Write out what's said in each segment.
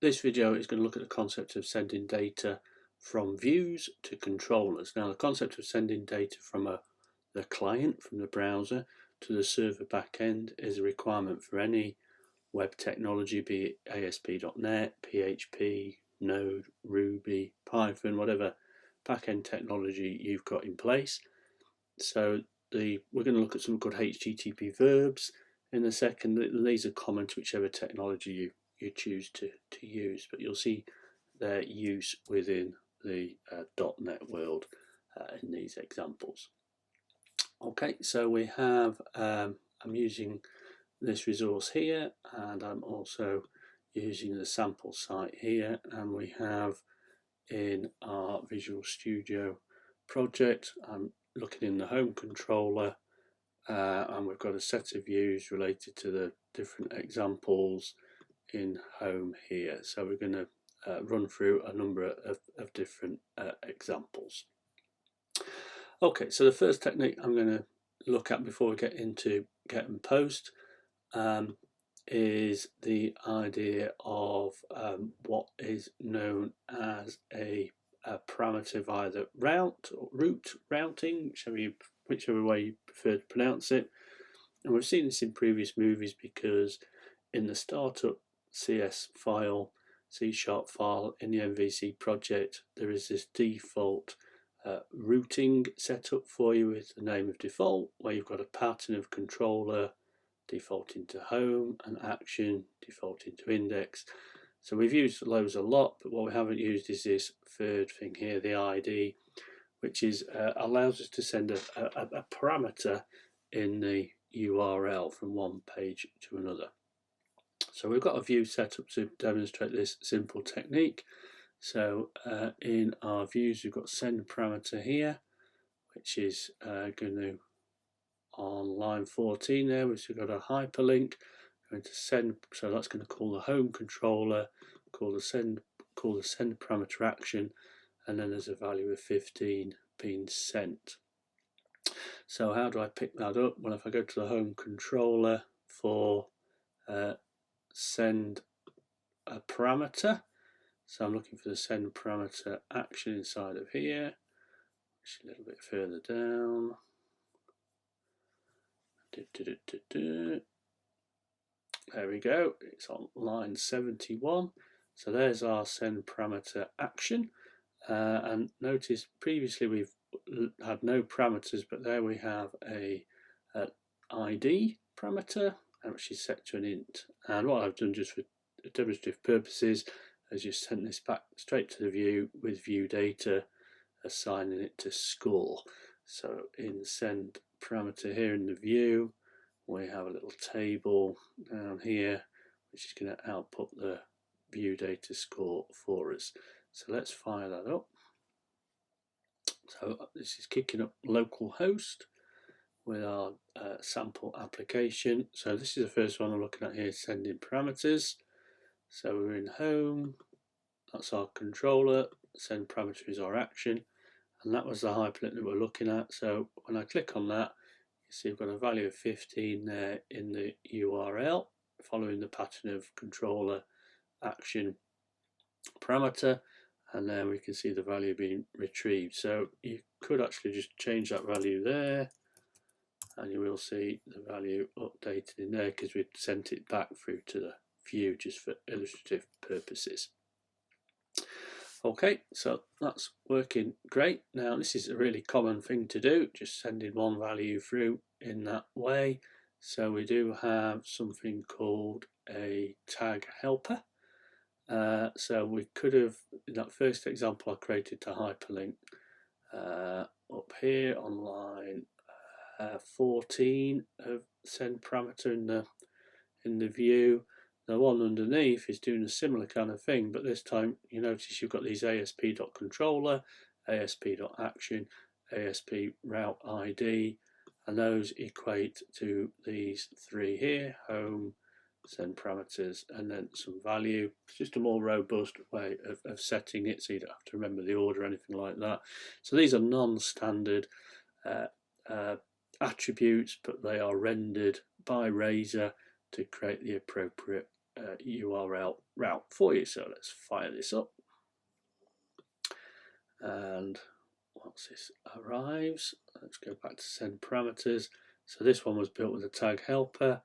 This video is going to look at the concept of sending data from views to controllers. Now, the concept of sending data from the client, from the browser, to the server backend is a requirement for any web technology, be it ASP.NET, PHP, Node, Ruby, Python, whatever backend technology you've got in place. So we're going to look at something called HTTP verbs in a second. These are common to whichever technology you choose to use, but you'll see their use within the .NET world in these examples. Okay, so we have, I'm using this resource here, and I'm also using the sample site here, and we have in our Visual Studio project, I'm looking in the home controller, and we've got a set of views related to the different examples in home here. So we're going to run through a number of different examples. Okay, so the first technique I'm going to look at before we get into get and post is the idea of what is known as a parameter via the route or route routing, whichever way you prefer to pronounce it. And we've seen this in previous movies because in the startup CS file, C# file in the MVC project, there is this default routing set up for you with the name of default, where you've got a pattern of controller defaulting to home and action defaulting to index. So we've used those a lot, but what we haven't used is this third thing here, the ID, which is allows us to send a parameter in the URL from one page to another. So we've got a view set up to demonstrate this simple technique. So in our views, we've got send parameter here, which is going to, on line 14 there, which we've got a hyperlink, going to send, so that's going to call the home controller, call the send parameter action, and then there's a value of 15 being sent. So how do I pick that up? Well, if I go to the home controller for send a parameter, so I'm looking for the send parameter action inside of here, which is a little bit further down. There we go, it's on line 71. So there's our send parameter action, and notice previously we've had no parameters, but there we have an ID parameter, which is set to an int. And what I've done just for demonstrative purposes is just sent this back straight to the view with view data, assigning it to score. So in send parameter here in the view, we have a little table down here which is going to output the view data score for us. So let's fire that up. So this is kicking up localhost with our sample application. So this is the first one I'm looking at here, sending parameters. So we're in home, that's our controller, send parameter is our action, and that was the hyperlink that we're looking at. So when I click on that, you see we've got a value of 15 there in the URL, following the pattern of controller action parameter, and then we can see the value being retrieved. So you could actually just change that value there, and you will see the value updated in there because we've sent it back through to the view just for illustrative purposes. Okay, so that's working great. Now this is a really common thing to do, just sending one value through in that way. So we do have something called a tag helper. So we could have, in that first example I created to hyperlink up here on line 14 of send parameter in the view. The one underneath is doing a similar kind of thing, but this time you notice you've got these ASP.controller, ASP.action, ASP route ID, and those equate to these three here, home, send parameters, and then some value. It's just a more robust way of setting it, so you don't have to remember the order or anything like that. So these are non-standard attributes, but they are rendered by Razor to create the appropriate URL route for you. So let's fire this up, and once this arrives, let's go back to send parameters. So this one was built with a tag helper.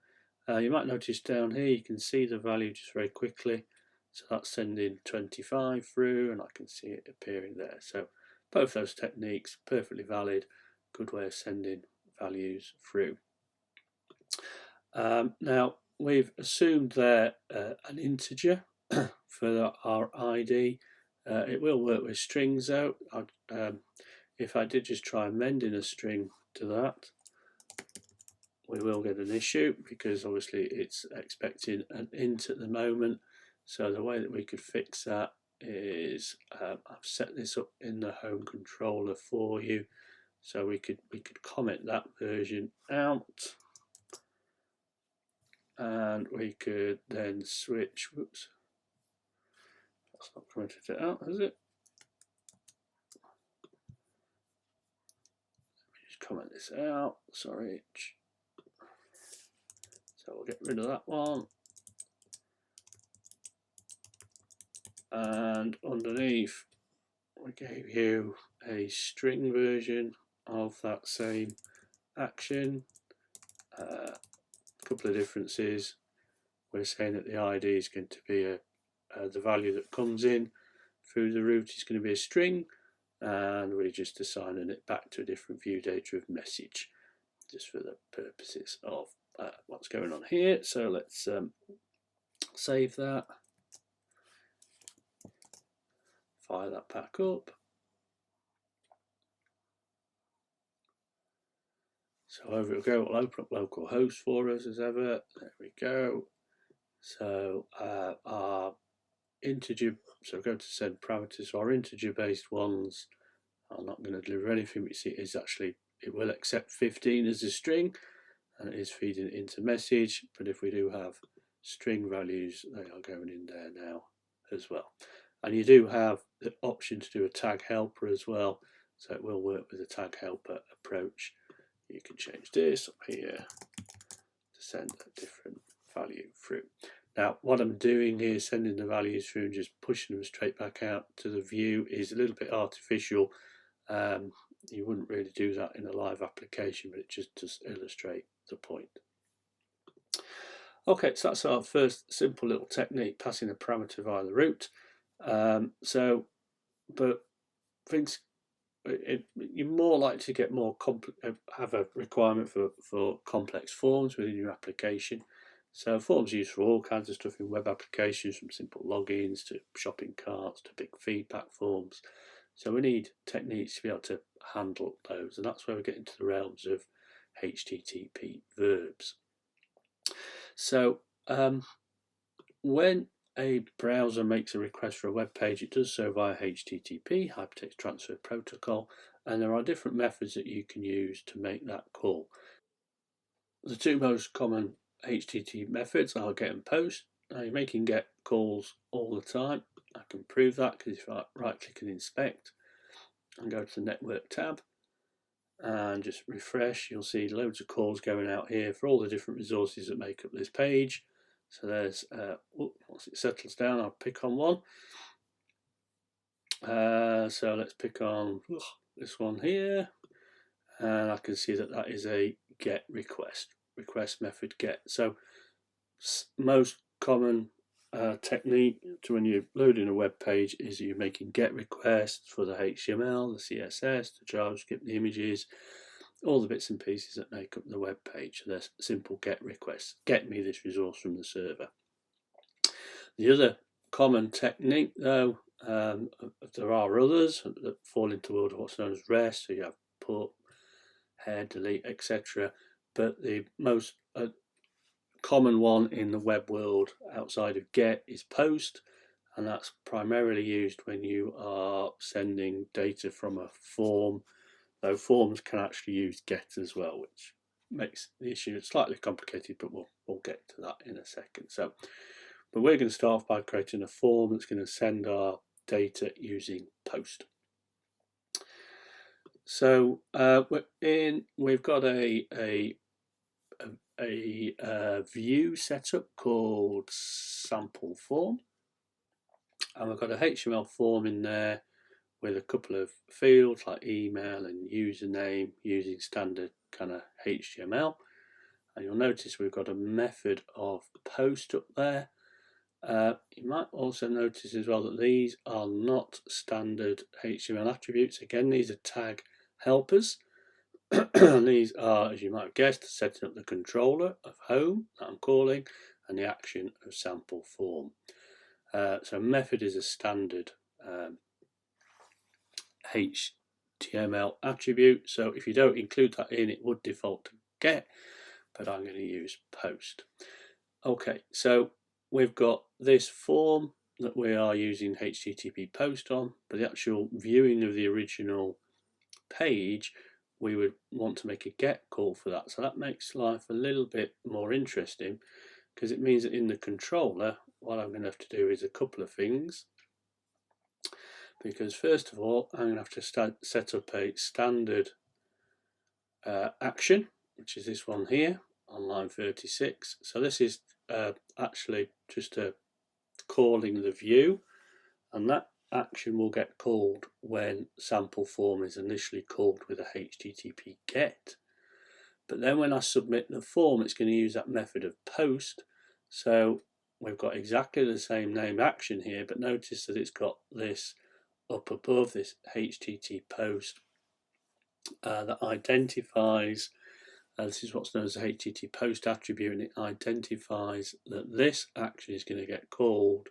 You might notice down here you can see the value just very quickly. So that's sending 25 through, and I can see it appearing there. So both those techniques, perfectly valid, good way of sending values through. Now we've assumed there an integer for our ID. It will work with strings though. If I did just try amending a string to that, we will get an issue because obviously it's expecting an int at the moment. So the way that we could fix that is I've set this up in the home controller for you, so we could comment that version out, and we could then switch. Whoops, that's not commented it out, has it? Let me just comment this out. Sorry. So we'll get rid of that one. And underneath, we gave you a string version of that same action. A couple of differences. We're saying that the ID is going to be the value that comes in through the route is going to be a string, and we're just assigning it back to a different view data of message, just for the purposes of what's going on here. So let's save that, fire that back up. So over it will go. We'll open up localhost for us as ever. There we go. So our integer, so go to send parameters. So our integer based ones are not going to deliver anything. We see is actually it will accept 15 as a string, and it is feeding it into message. But if we do have string values, they are going in there now as well. And you do have the option to do a tag helper as well, so it will work with a tag helper approach. You can change this up here to send a different value through. Now what I'm doing here, sending the values through and just pushing them straight back out to the view, is a little bit artificial. You wouldn't really do that in a live application, but it just does illustrate the point. Okay, so that's our first simple little technique, passing a parameter via the route. But things, you're more likely to get more have a requirement for complex forms within your application. So forms are used for all kinds of stuff in web applications, from simple logins to shopping carts to big feedback forms. So we need techniques to be able to handle those, and that's where we get into the realms of HTTP verbs. So when a browser makes a request for a web page, it does so via HTTP, Hypertext Transfer Protocol, and there are different methods that you can use to make that call. The two most common HTTP methods are GET and POST. Now you're making GET calls all the time. I can prove that because if I right click and inspect and go to the network tab and just refresh, you'll see loads of calls going out here for all the different resources that make up this page. So there's, once it settles down, I'll pick on one. So let's pick on this one here, and I can see that that is a GET request method GET. So most common technique to when you're loading a web page is you're making GET requests for the HTML, the CSS, the JavaScript, the images, all the bits and pieces that make up the web page. So they're simple GET requests. Get me this resource from the server. The other common technique, though, there are others that fall into the world of what's known as REST. So you have put, head, delete, etc. But the most common one in the web world outside of GET is POST, and that's primarily used when you are sending data from a form, though forms can actually use GET as well, which makes the issue slightly complicated, but we'll get to that in a second. So, but we're going to start off by creating a form that's going to send our data using POST. So we've got a a view setup called sample form, and we've got a HTML form in there with a couple of fields like email and username using standard kind of HTML. And you'll notice we've got a method of post up there. You might also notice as well that these are not standard HTML attributes. Again, these are tag helpers. These are, as you might have guessed, setting up the controller of home that I'm calling and the action of sample form. So method is a standard HTML attribute. So if you don't include that in, it would default to get, but I'm going to use post. Okay, so we've got this form that we are using HTTP post on, but the actual viewing of the original page, we would want to make a get call for that. So that makes life a little bit more interesting, because it means that in the controller, what I'm going to have to do is a couple of things. Because first of all, I'm going to have to set up a standard action, which is this one here on line 36. So this is actually just calling the view, and that action will get called when sample form is initially called with a HTTP get. But then when I submit the form, it's going to use that method of post. So we've got exactly the same named action here, but notice that it's got this up above, this HTTP post that identifies, this is what's known as a HTTP post attribute, and it identifies that this action is going to get called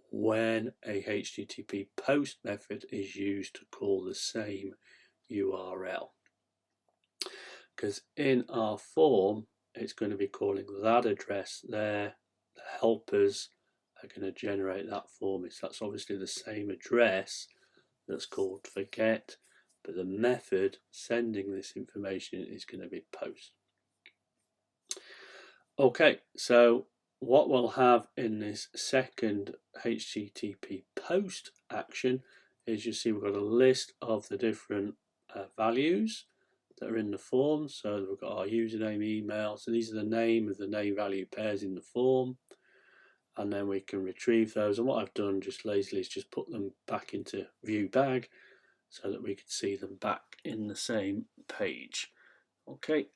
when a HTTP post method is used to call the same URL. Because in our form, it's going to be calling that address there. The helpers are going to generate that for me. So that's obviously the same address that's called for get, but the method sending this information is going to be post. Okay, so what we'll have in this second HTTP post action is, you see, we've got a list of the different values that are in the form. So we've got our username, email. So these are the name of the name value pairs in the form. And then we can retrieve those. And what I've done just lazily is just put them back into view bag so that we can see them back in the same page. Okay,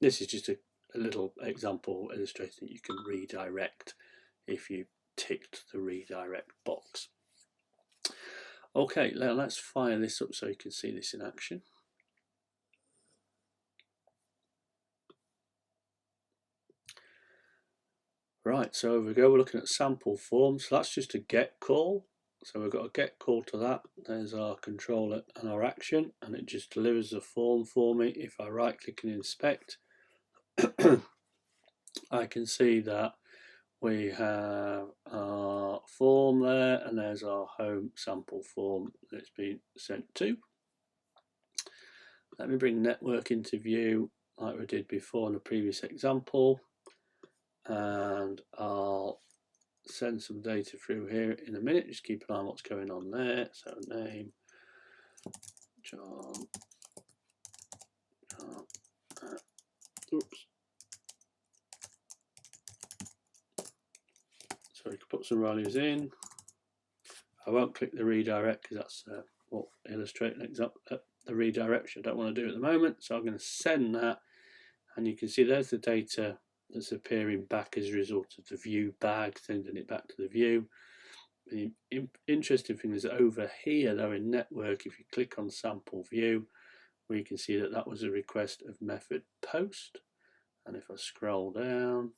this is just a little example illustrating that you can redirect if you ticked the redirect box. Okay, now let's fire this up so you can see this in action. Right, so over we go, we're looking at sample form. So that's just a get call. So we've got a get call to that. There's our controller and our action, and it just delivers the form for me. If I right click and inspect, I can see that we have our form there, and there's our home sample form that it's been sent to. Let me bring network into view like we did before in the previous example, and I'll send some data through here in a minute. Just keep an eye on what's going on there. So name, John, oops. So we can put some values in. I won't click the redirect because that's what illustrating the redirection I don't want to do at the moment. So I'm going to send that, and you can see there's the data that's appearing back as a result of the view bag, sending it back to the view. The interesting thing is that over here though in network, if you click on sample view, we can see that that was a request of method post, and if I scroll down,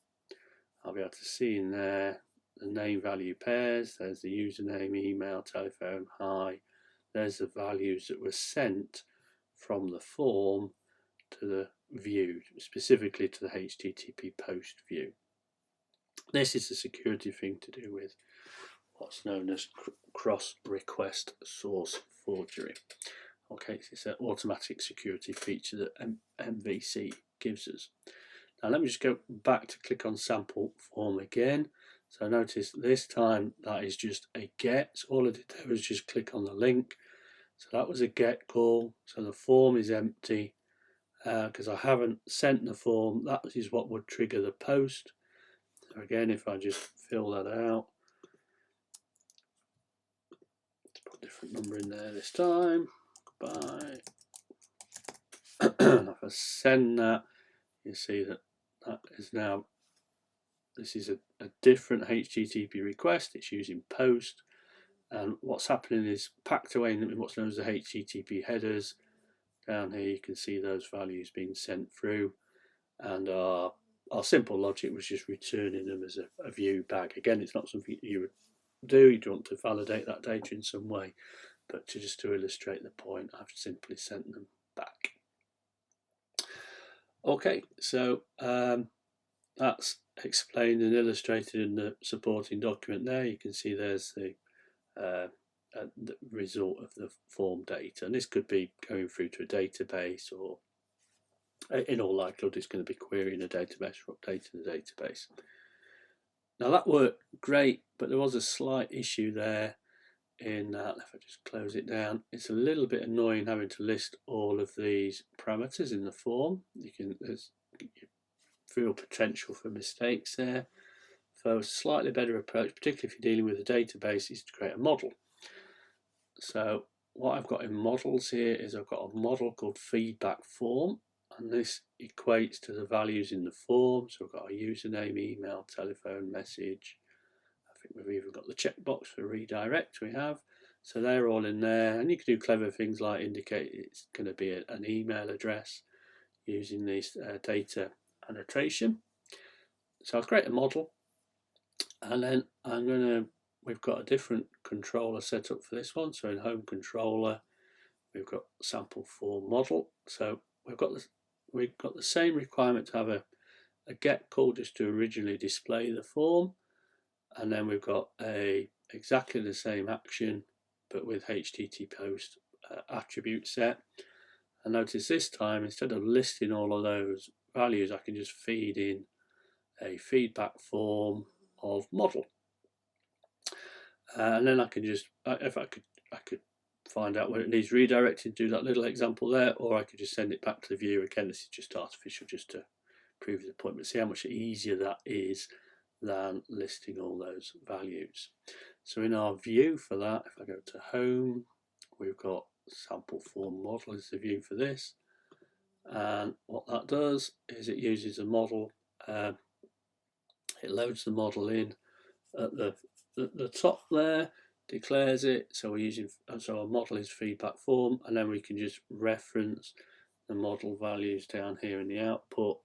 I'll be able to see in there the name value pairs. There's the username, email, telephone, hi. There's the values that were sent from the form to the view, specifically to the HTTP post view. This is a security thing to do with what's known as cross request source forgery. Okay, so it's an automatic security feature that MVC gives us. Now let me just go back to click on sample form again. So notice this time that is just a get. So all I did there was just click on the link. So that was a get call. So the form is empty, because I haven't sent the form. That is what would trigger the post. So again, if I just fill that out, let's put a different number in there this time. Goodbye. If I send that, you see that that is now, this is a different HTTP request. It's using post, and what's happening is packed away in what's known as the HTTP headers. Down here you can see those values being sent through, and our simple logic was just returning them as a view back. Again, it's not something you would do. You'd want to validate that data in some way, but just to illustrate the point, I've simply sent them back. Okay, so that's explained and illustrated in the supporting document there. You can see there's the result of the form data, and this could be going through to a database, or in all likelihood it's going to be querying a database or updating the database. Now that worked great, but there was a slight issue there in that, if I just close it down, it's a little bit annoying having to list all of these parameters in the form. There's real potential for mistakes there. So a slightly better approach, particularly if you're dealing with a database, is to create a model. So what I've got in models here is I've got a model called feedback form, and this equates to the values in the form. So I've got a username, email, telephone, message. I think we've even got the checkbox for redirect we have. So they're all in there, and you can do clever things like indicate it's going to be an email address using this data annotation. So I'll create a model, and then we've got a different controller set up for this one. So in home controller, we've got sample form model. So we've got the same requirement to have a get call just to originally display the form, and then we've got exactly the same action but with HTTP post attribute set. And notice this time, instead of listing all of those values, I can just feed in a feedback form of model, and then I can just, if I could find out where it needs redirected, do that little example there, or I could just send it back to the view. Again, this is just artificial, just to prove the point, but see how much easier that is than listing all those values. So in our view for that, if I go to home, we've got sample form model is the view for this, and what that does is it uses a model. It loads the model in at the top there, declares it. So we're using, so our model is feedback form, and then we can just reference the model values down here in the output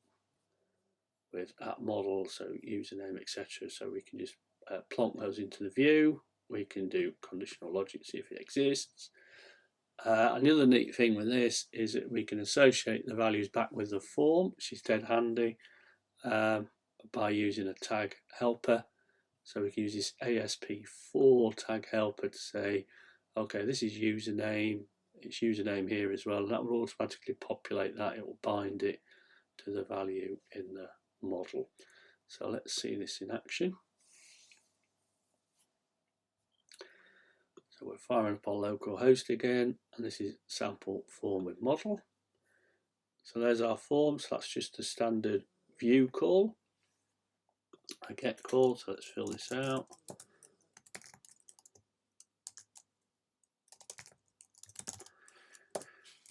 with @model, so username, etc. So we can just plonk those into the view. We can do conditional logic, see if it exists. And the other neat thing with this is that we can associate the values back with the form, which is dead handy, by using a tag helper. So we can use this ASP4 tag helper to say, okay, this is username, it's username here as well, and that will automatically populate that. It will bind it to the value in the model. So let's see this in action. So we're firing up our local host again, and this is sample form with model. So there's our form, so that's just a standard view call, a get call. So let's fill this out.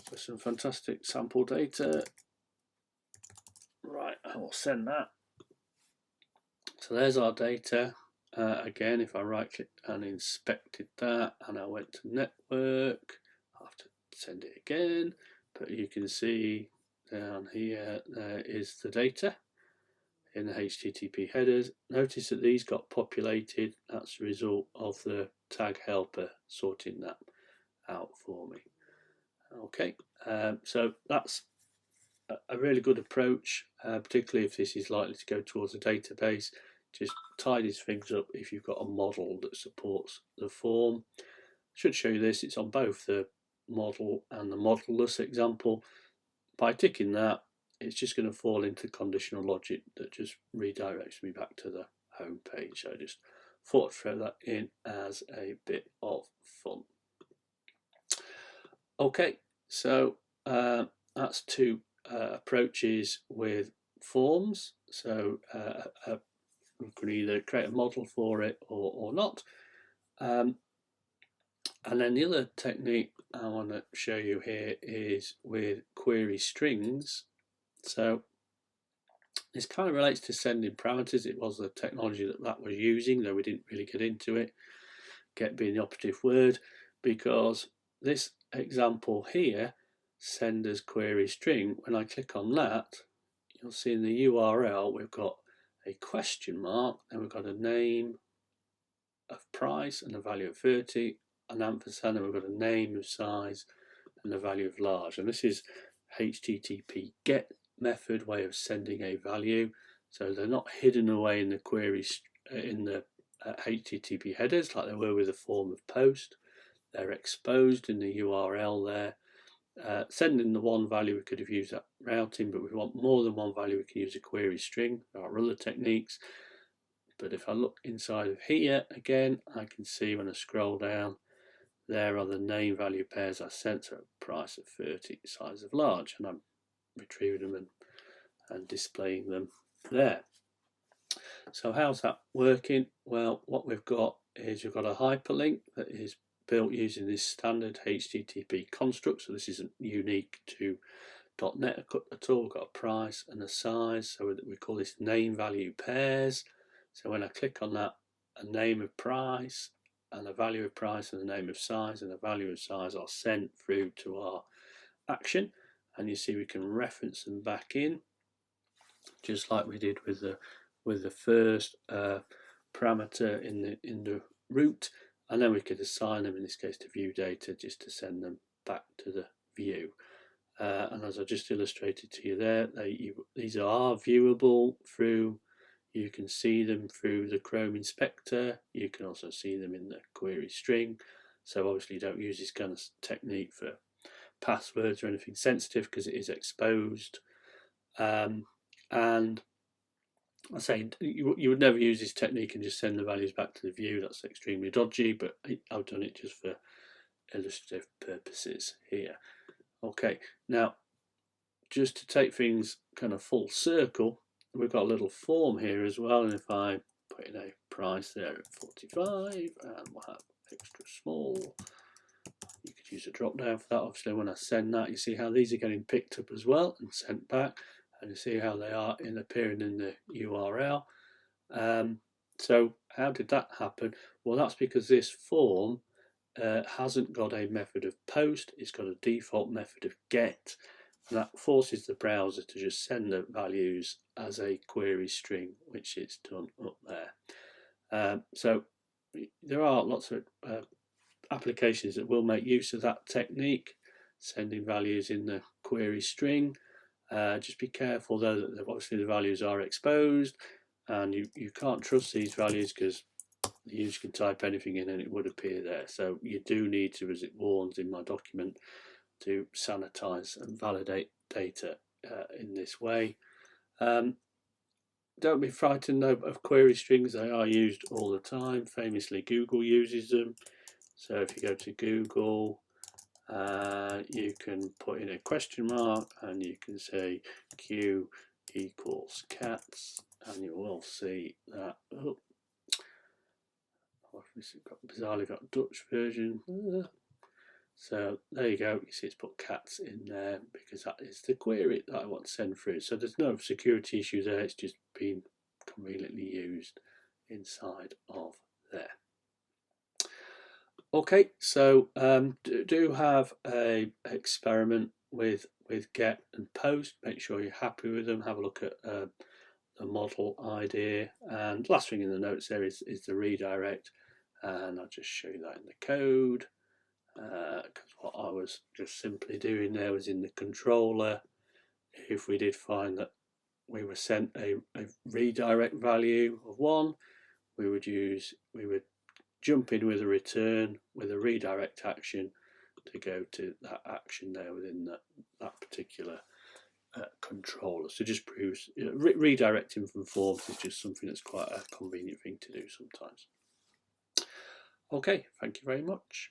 So some fantastic sample data. Right, I will send that. So there's our data. Again, if I right click and inspected that, and I went to network, I have to send it again, but you can see down here there is the data in the HTTP headers. Notice that these got populated. That's the result of the tag helper sorting that out for me. Okay, so that's a really good approach, particularly if this is likely to go towards a database. Just tidies things up if you've got a model that supports the form. Should show you this, it's on both the model and the modelless example. By ticking that, it's just going to fall into conditional logic that just redirects me back to the home page. So I just thought I'd throw that in as a bit of fun. Okay, so that's to approaches with forms. So we can either create a model for it or not. And then the other technique I want to show you here is with query strings. So this kind of relates to sending parameters. It was the technology that was using, though we didn't really get into it. Get being the operative word, because this example here, send as query string, when I click on that, you'll see in the URL we've got a question mark, and we've got a name of price and a value of 30, an ampersand, and we've got a name of size and a value of large. And this is HTTP GET method way of sending a value, so they're not hidden away in the queries in the HTTP headers like they were with a form of post. They're exposed in the URL there. Sending the one value, we could have used that routing, but we want more than one value, we can use a query string. There are other techniques, but if I look inside of here again, I can see when I scroll down, there are the name value pairs I sent, so price of 30, size of large, and I'm retrieving them and displaying them there. So how's that working? Well, what we've got is we've got a hyperlink that is built using this standard HTTP construct. So this isn't unique to .NET at all. We've got a price and a size. So we call this name value pairs. So when I click on that, a name of price and a value of price and a name of size and a value of size are sent through to our action. And you see we can reference them back in, just like we did with the first parameter in the root, and then we could assign them, in this case to view data, just to send them back to the view. And as I just illustrated to you there, these are viewable through, you can see them through the Chrome Inspector, you can also see them in the query string. So obviously you don't use this kind of technique for passwords or anything sensitive because it is exposed. And I say you would never use this technique and just send the values back to the view. That's extremely dodgy, but I've done it just for illustrative purposes here. Okay, now just to take things kind of full circle, we've got a little form here as well, and if I put in a price there at 45 and we'll have extra small, you could use a drop down for that. Obviously when I send that, you see how these are getting picked up as well and sent back, and you see how they are appearing in the URL. So how did that happen? Well, that's because this form hasn't got a method of post, it's got a default method of get, and that forces the browser to just send the values as a query string, which it's done up there. So there are lots of applications that will make use of that technique, sending values in the query string. Just be careful though that obviously the values are exposed, and you can't trust these values because the user can type anything in and it would appear there. So you do need to, as it warns in my document, to sanitize and validate data in this way. Don't be frightened though of query strings, they are used all the time. Famously Google uses them. So if you go to Google, you can put in a question mark and you can say Q equals cats, and you will see that. Oh, bizarrely got Dutch version. So there you go, you see it's put cats in there because that is the query that I want to send through. So there's no security issue there, it's just been conveniently used inside of there. Okay, so do have a experiment with get and post. Make sure you're happy with them. Have a look at the model idea, and last thing in the notes there is the redirect, and I'll just show you that in the code, because what I was just simply doing there was in the controller, if we did find that we were sent a redirect value of 1, we would jump in with a return with a redirect action to go to that action there within that particular controller. So just proves redirecting from forms is just something that's quite a convenient thing to do sometimes. Okay, thank you very much.